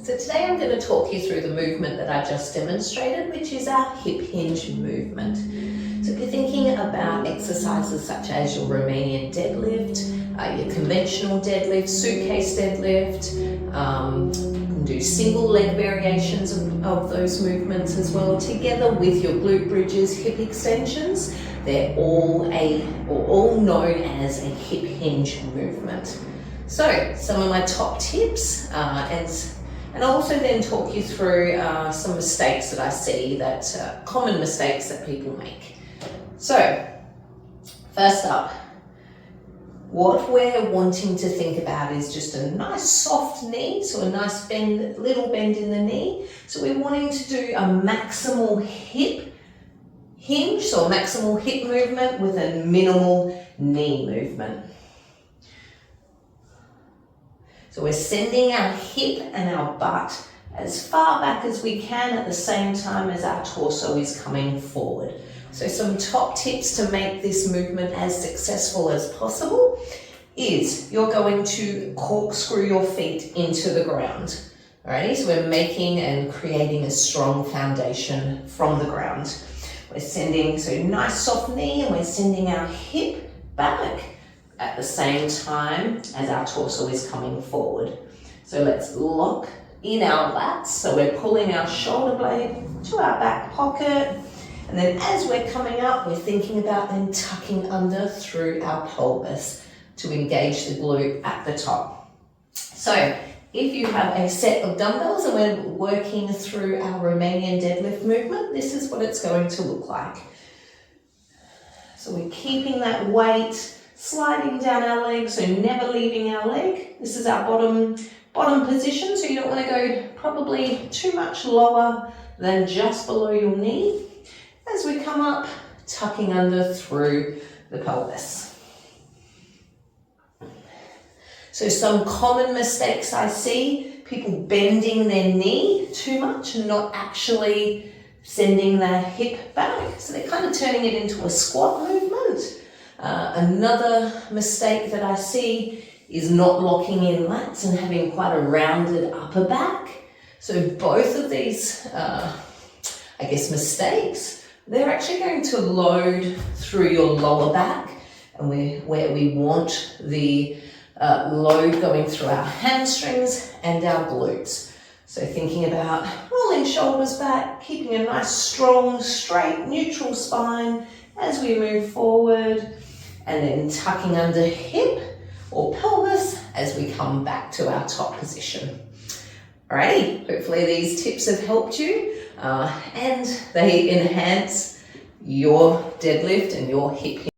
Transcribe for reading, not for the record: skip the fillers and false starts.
So today I'm going to talk you through the movement that I just demonstrated, which is our hip hinge movement. So if you're thinking about exercises such as your Romanian deadlift, your conventional deadlift, suitcase deadlift, you can do single leg variations of those movements as well, together with your glute bridges, hip extensions. They're all known as a hip hinge movement. So some of my top tips, and I'll also then talk you through some mistakes that I see, that common mistakes that people make. So first up, what we're wanting to think about is just a nice soft knee, so a nice bend, little bend in the knee. So we're wanting to do a maximal hip hinge, so a maximal hip movement with a minimal knee movement. So we're sending our hip and our butt as far back as we can at the same time as our torso is coming forward. So some top tips to make this movement as successful as possible is you're going to corkscrew your feet into the ground. Alrighty, so we're making and creating a strong foundation from the ground. We're sending, so nice soft knee, and we're sending our hip back at the same time as our torso is coming forward. So let's lock in our lats. So we're pulling our shoulder blade to our back pocket. And then as we're coming up, we're thinking about then tucking under through our pelvis to engage the glute at the top. So if you have a set of dumbbells and we're working through our Romanian deadlift movement, this is what it's going to look like. So we're keeping that weight sliding down our leg, so never leaving our leg. This is our bottom position, so you don't want to go probably too much lower than just below your knee. As we come up, tucking under through the pelvis. So some common mistakes I see, people bending their knee too much and not actually sending their hip back. So they're kind of turning it into a squat movement. Another mistake that I see is not locking in lats and having quite a rounded upper back. So both of these, mistakes, they're actually going to load through your lower back, and where we want the load going through our hamstrings and our glutes. So thinking about rolling shoulders back, keeping a nice, strong, straight, neutral spine as we move forward, and then tucking under hip or pelvis as we come back to our top position. Alrighty, hopefully these tips have helped you and they enhance your deadlift and your hip hinge.